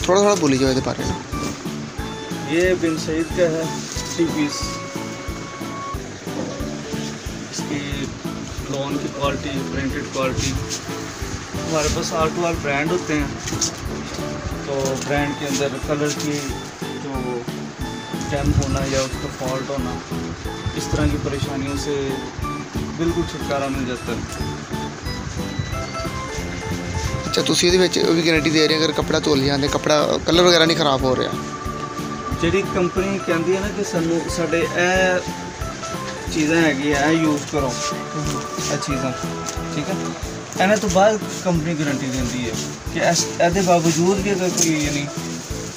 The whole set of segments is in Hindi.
थोड़ा थोड़ा बोली जाओ बारे में। ये बिन सईद का है 3 पीस। इसकी लॉन की क्वालिटी, प्रिंटेड क्वालिटी। हमारे पास R2R ब्रांड होते हैं, तो ब्रांड के अंदर कलर की जो डैम होना या उसका फॉल्ट होना, इस तरह की परेशानियों से बिल्कुल छुटकारा मिल जाता है। अच्छा, तुसी ਇਹਦੇ ਵਿੱਚ ਉਹ ਵੀ ਗਾਰੰਟੀ ਦੇ ਰਹੇ ਅਗਰ ਕੱਪੜਾ ਧੁੱਲ ਜਾਂਦੇ, ਕੱਪੜਾ ਕਲਰ ਵਗੈਰਾ ਨਹੀਂ ਖਰਾਬ ਹੋ ਰਿਹਾ? ਜਿਹੜੀ ਕੰਪਨੀ ਕਹਿੰਦੀ ਹੈ ਨਾ ਕਿ ਸਾਨੂੰ ਸਾਡੇ ਇਹ ਚੀਜ਼ਾਂ ਹੈਗੀਆਂ, ਇਹ ਯੂਜ਼ ਕਰੋ ਇਹ ਚੀਜ਼ਾਂ, ਠੀਕ ਹੈ, ਇਹਨਾਂ ਤੋਂ ਬਾਅਦ ਕੰਪਨੀ ਗਾਰੰਟੀ ਦਿੰਦੀ ਹੈ ਕਿ ਇਹਦੇ ਬਾਵਜੂਦ ਵੀ ਅਗਰ ਕੋਈ ਯਾਨੀ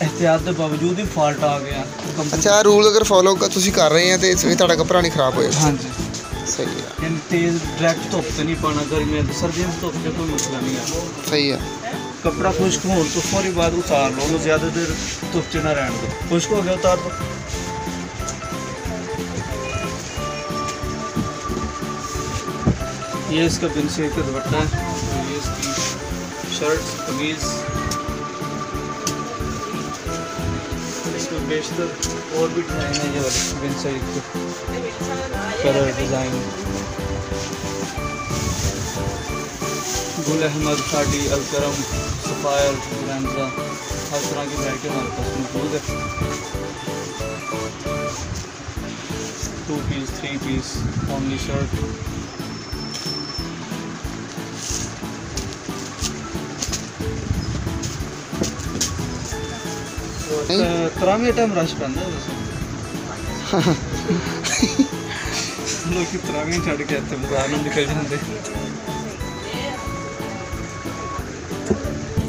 एहतियात के बावजूद ही फॉल्ट आ गया। अच्छा, रूल अगर फॉलो तुसी कर रहे हैं तो इसमें तुहाडा कपड़ा नहीं खराब होएगा? हाँ जी, सही है। यानी तेज़ डायरेक्ट धुप से नहीं पाना, गर्मियों में सर्दियों में धुप से कोई मसला नहीं है। सही है। कपड़ा खुश्क होने तो फौरी बाद उतार लो, ज़्यादा देर धुप से ना रहने दो। खुश्क हो गया उतार दो। ये इसका बिन सईद का दुपट्टा है, ये इसकी शर्ट कमीज़। बेशतर और भी डिज़ाइन है, ये बिन सईद के कलर डिज़ाइन। गुल अहमद, खाड़ी, अलकरम, सफ़ायर, रंजा, हर तरह की वैरायटी हमारे पास मौजूद है। 2 पीस 3 पीस ओनली शर्ट। तरावी टाइम रश पैंदा लोग तरावी छड़ के इतने बाजार में निकल जाते।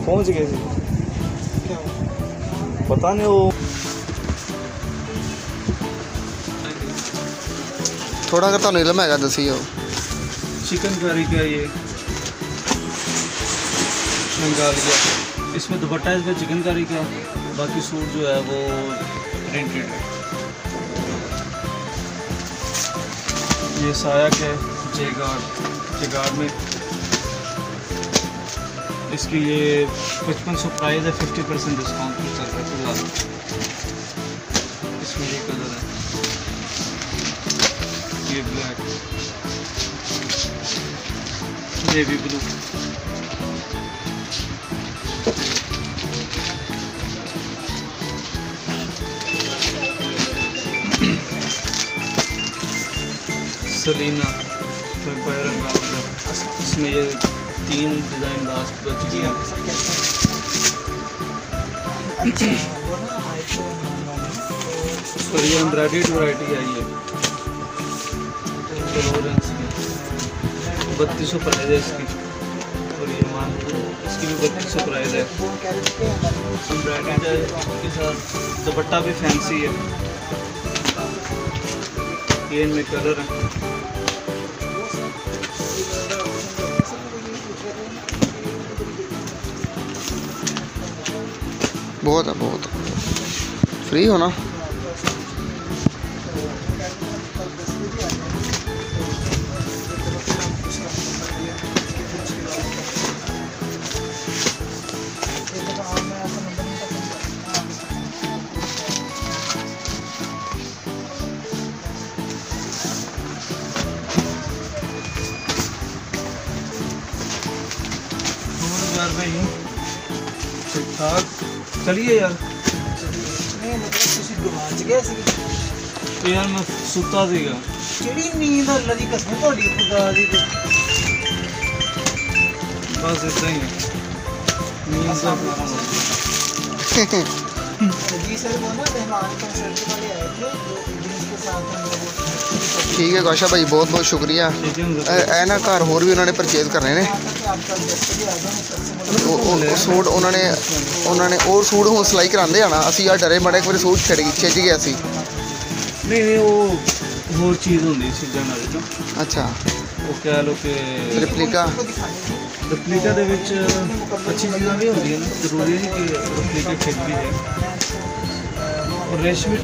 पहुंच गए थे, पता नहीं वो थोड़ा अगर तुहानू इलम हैगा दसियो। चिकन करी का ये बंगालिया, इसमें दुपट्टा है, इसमें चिकन करी का, बाकी सूट जो है वो प्रिंटेड है। ये साया के जेगार्ड में इसकी ये 5500 प्राइस है, 50% डिस्काउंट पे चल रहा है फिलहाल। इसमें ये कलर है, ये ब्लैक, नेवी ब्लू। सलीना इसमें ये 3 डिज़ाइन लास्ट बच गया। और ये एम्ब्रॉयडर्ड वैरायटी आई है, 3200 प्राइस है इसकी। और ये मान इसकी भी 3200 प्राइस है। एम्ब्रॉयडर्ड है, इसके साथ दुपट्टा भी फैंसी है। ये इनमें कलर है, बहुत है, बहुत फ्री हो ना। भाई ठीक ठाक चलिए यार। यार मैं सुता सीगा, नींद अल्लाह दी कसम थोड़ी खुदा दी, बस इतना ही है नींद का जी सर। वो ना मेहमान कंसर्ट वाले आए थे जिनके साथ हम लोग। ठीक है गौशा भाई, बहुत बहुत शुक्रिया। ए ना घर होर भी उन्होंने परचेज करने ने सूट, उन्होंने और सूट हूँ सिलाई कराते आना। असी यार डरे बड़े, एक बार सूट छिज गया सी। नहीं वो होर चीज़ होंदी चीज़ां नाल ना। अच्छा, वो कह लो कि रिप्लिका दे विच अच्छी चीज़ां भी होंदियां, जरूरी नहीं कि रिप्लिका छिज भी जाए। और रेशमी